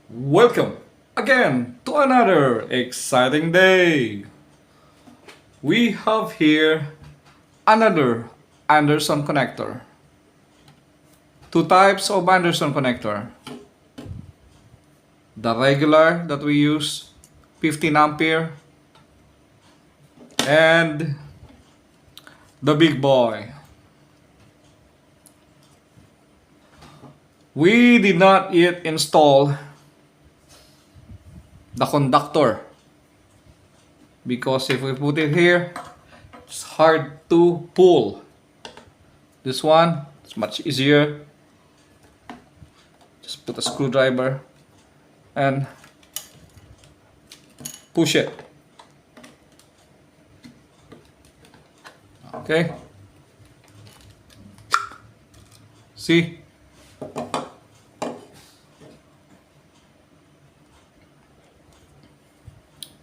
Welcome again to another exciting day. We have here another Anderson connector. Two types of Anderson connector. The regular that we use, 15 ampere, and the big boy. We did not yet install the conductor because if we put it here, it's hard to pull. This one is much easier. Just put a screwdriver and push it. Okay, see,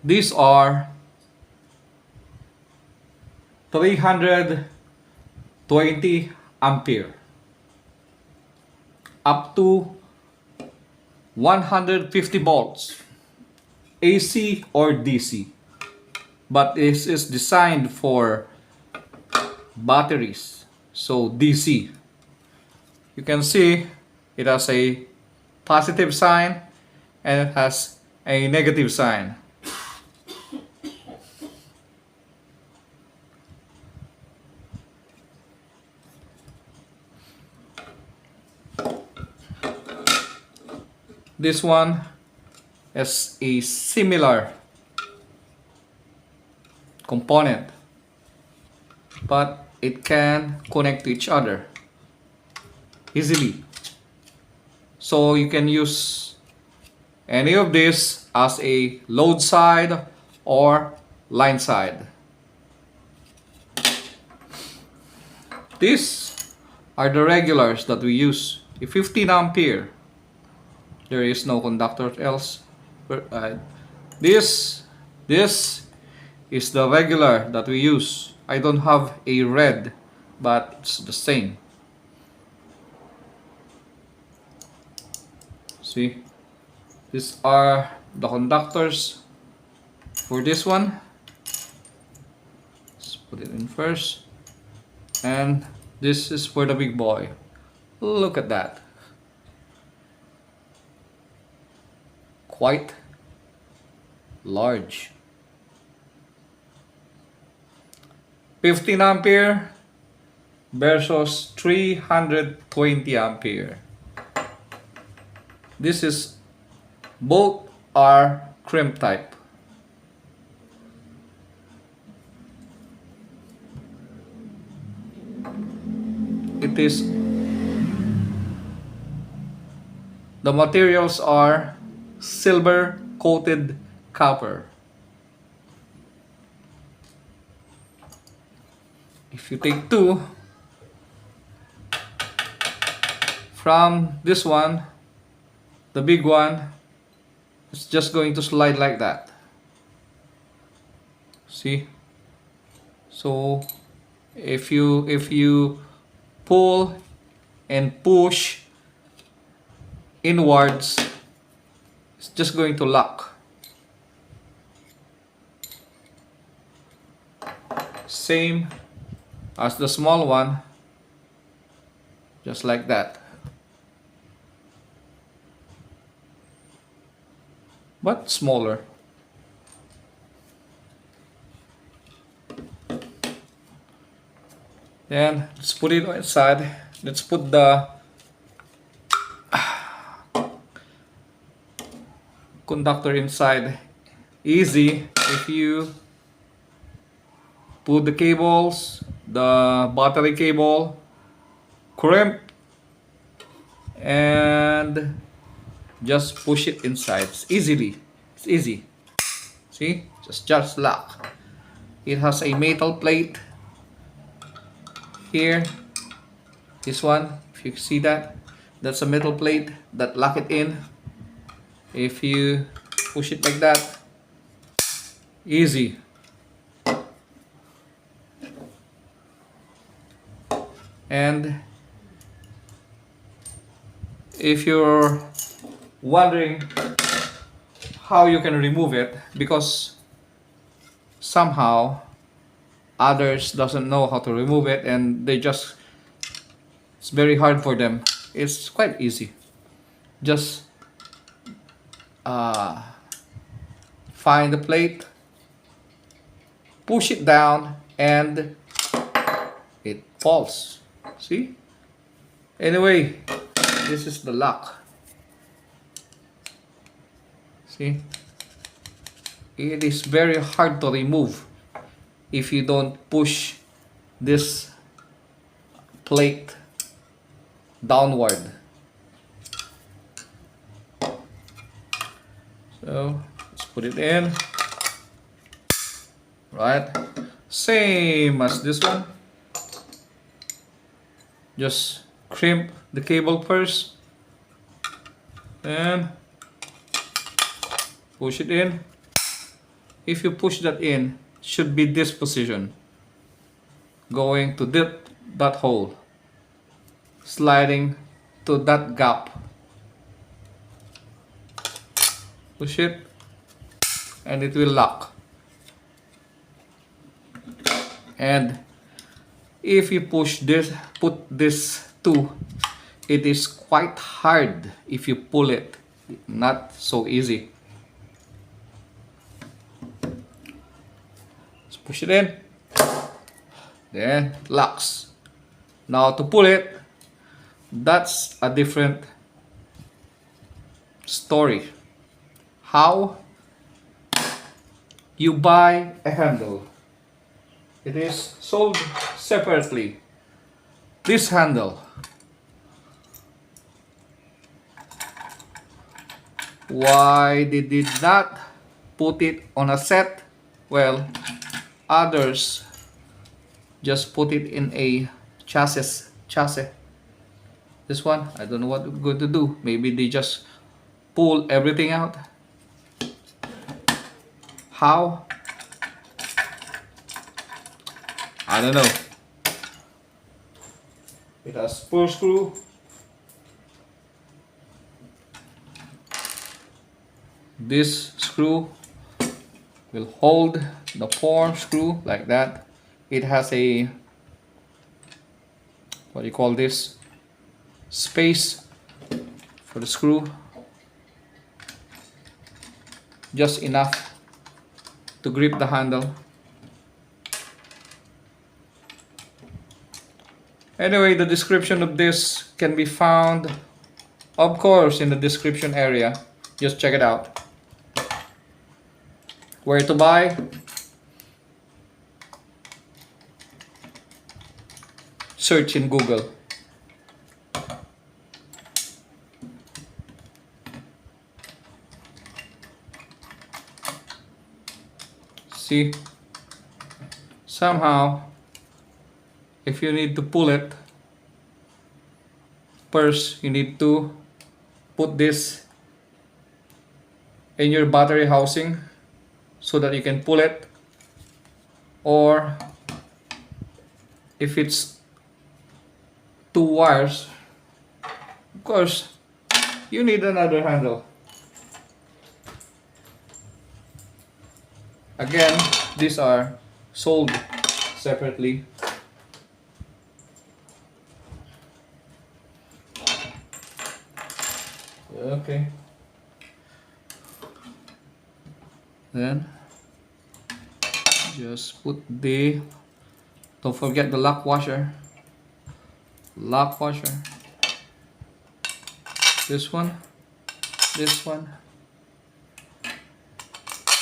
these are 320 ampere up to 150 volts, AC or DC, but this is designed for batteries, so DC. You can see it has a positive sign and it has a negative sign. This one is a similar component, but it can connect to each other easily. So you can use any of this as a load side or line side. These are the regulars that we use. A 15 ampere. There is no conductor else. This is the regular that we use. I don't have a red, but it's the same. See, these are the conductors for this one. Let's put it in first, and this is for the big boy. Look at that. Quite large. 15 ampere versus 320 ampere. This is, both are crimp type. It is, the materials are silver coated copper. If you take two from this one, the big one, it's just going to slide like that. See? So if you pull and push inwards, it's just going to lock. Same as the small one, just like that. But smaller. Then let's put it inside. Let's put the conductor inside. Easy if you put the cables, the battery cable, crimp, and just push it inside. It's easy. See, just lock. It has a metal plate here. This one, if you see that, that's a metal plate that lock it in. If you push it like that, easy. And if you're wondering how you can remove it, because somehow others doesn't know how to remove it, and it's very hard for them. It's quite easy. Just uh, find the plate, push it down, and it falls. See? Anyway, this is the lock. See? It is very hard to remove if you don't push this plate downward. So let's put it in. Right? Same as this one. Just crimp the cable first and push it in. If you push that in, it should be this position, going to that hole, sliding to that gap. Push it and it will lock. And if you push this, put this too, it is quite hard if you pull it. Not so easy. Let's push it in. Then locks. Now to pull it, that's a different story. How? You buy a handle. It is sold separately. This handle. Why they did not put it on a set? Well, others just put it in a chassis. This one, I don't know what we're going to do. Maybe they just pull everything out. How? I don't know. It has 4 screws. This screw will hold the 4 screw like that. It has a, what do you call this, space for the screw, just enough to grip the handle. Anyway, the description of this can be found, of course, in the description area. Just check it out. Where to buy? Search in Google. See? Somehow, if you need to pull it, first you need to put this in your battery housing so that you can pull it, or if it's 2 wires, of course you need another handle. Again, these are sold separately. Okay. Then just put don't forget the lock washer. This one, this one,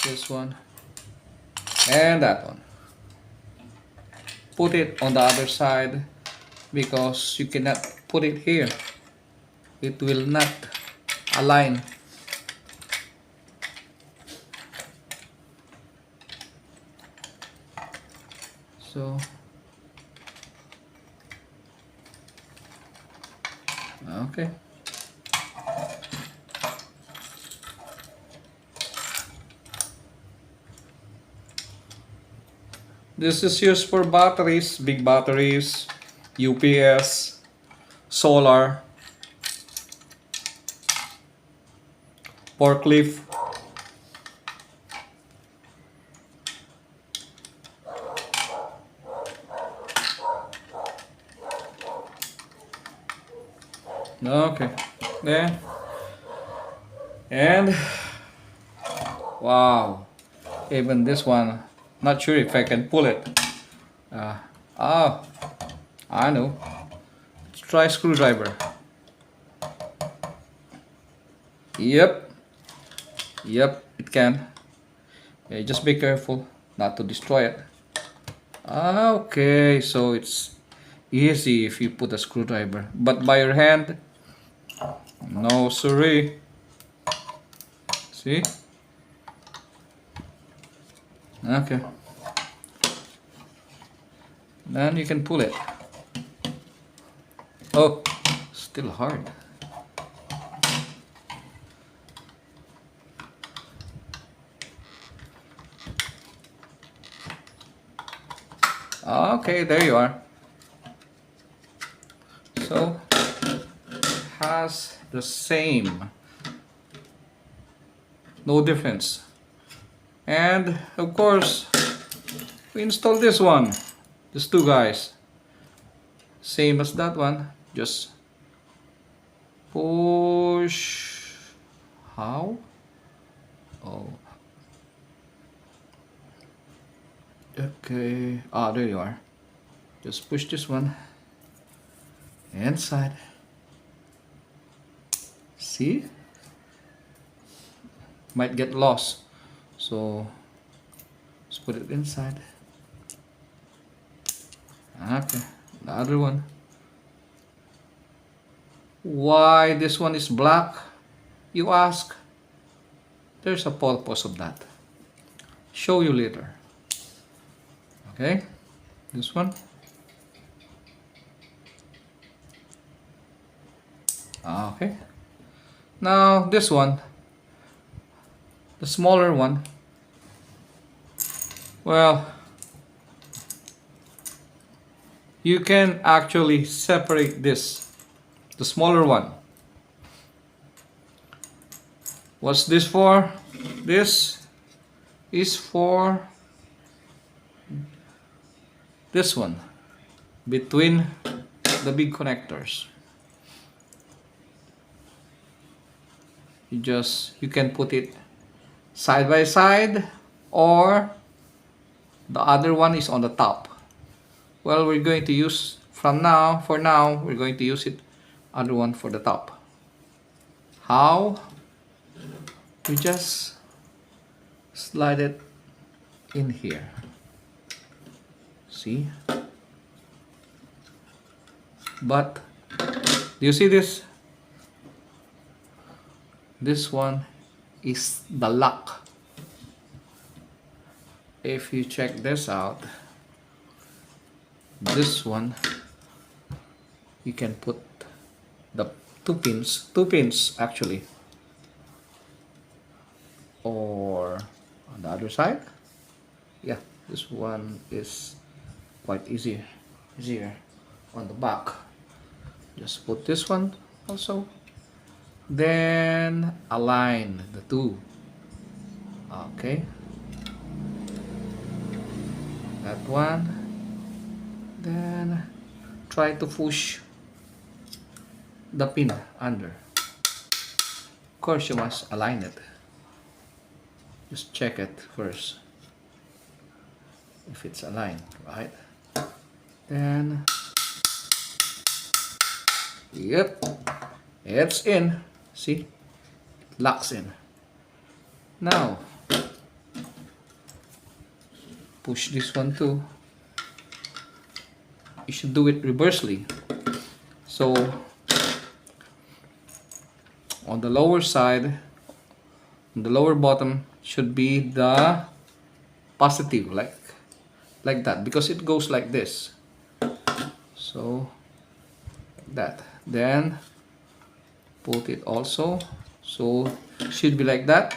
this one, and that one. Put it on the other side because you cannot put it here. It will not align. So okay. This is used for batteries, big batteries, UPS, solar, forklift, Then, and wow, even this one, not sure if I can pull it. Oh, I know. Let's try screwdriver. Yep, yep, it can. Okay, just be careful not to destroy it. Okay, so it's easy if you put a screwdriver, but by your hand, no sorry. See? Okay. Then you can pull it. Oh, still hard. Okay, there you are. So, has the same, no difference. And of course, we install this one, these two guys, same as that one. Just push. How? Oh, okay. Ah, there you are. Just push this one inside. See? Might get lost, so let's put it inside. Okay, the other one. Why this one is black, you ask? There's a purpose of that. Show you later. Okay, this one. Okay, now this one, the smaller one. Well, you can actually separate this, the smaller one. What's this for? This is for this one, between the big connectors. You can put it side by side, or the other one is on the top. Well, we're going to use for now, we're going to use it other one for the top. How? We just slide it in here. See? But do you see this? This one is the lock. If you check this out, this one, you can put the two pins actually, or on the other side. Yeah, this one is quite easier on the back. Just put this one also, then align the two. Okay, that one, then try to push the pin under. Of course, you must align it. Just check it first if it's aligned, right? Then, yep, it's in. See, it locks in. Now push this one too. You should do it reversely. So on the lower side, on the lower bottom should be the positive, like that, because it goes like this. So like that. Then put it also, so should be like that.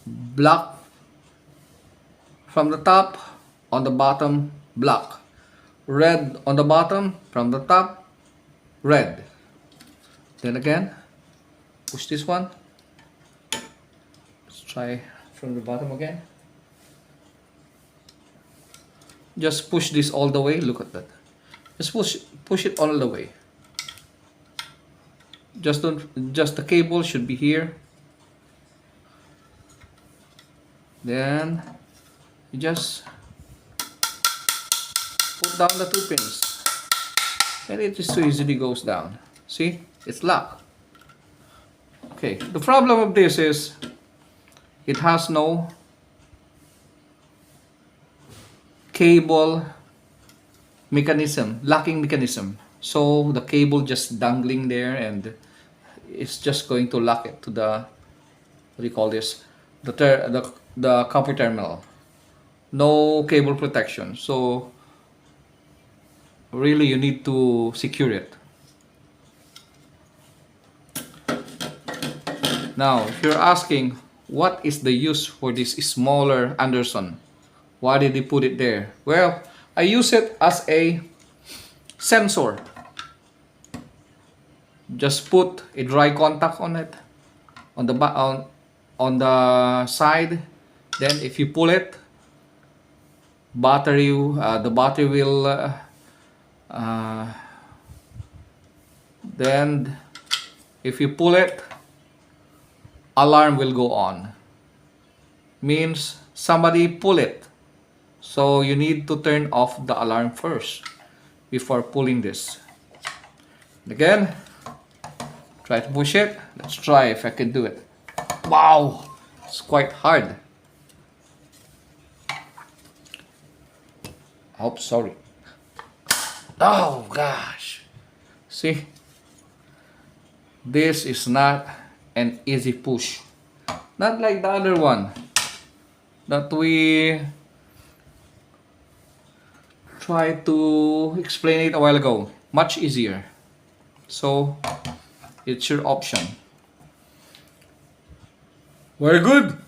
Black from the top, on the bottom black. Red on the bottom, from the top red. Then again, push this one. Let's try from the bottom again. Just push this all the way. Look at that. Just push it all the way. just the cable should be here. Then you just put down the 2 pins, and it just so easily goes down. See, it's locked. Okay, the problem of this is it has no cable mechanism, locking mechanism. So the cable just dangling there, and it's just going to lock it to the, what do you call this, the copper terminal. No cable protection, so really you need to secure it. Now, if you're asking what is the use for this smaller Anderson, why did they put it there? Well, I use it as a sensor. Just put a dry contact on it, on the side. Then if you pull it, the battery will then if you pull it, alarm will go on. Means somebody pull it. So you need to turn off the alarm first before pulling this. Again, try to push it. Let's try if I can do it. Wow, it's quite hard. Oh, sorry. Oh gosh. See, this is not an easy push. Not like the other one that we tried to explain it a while ago. Much easier. So it's your option. Very good.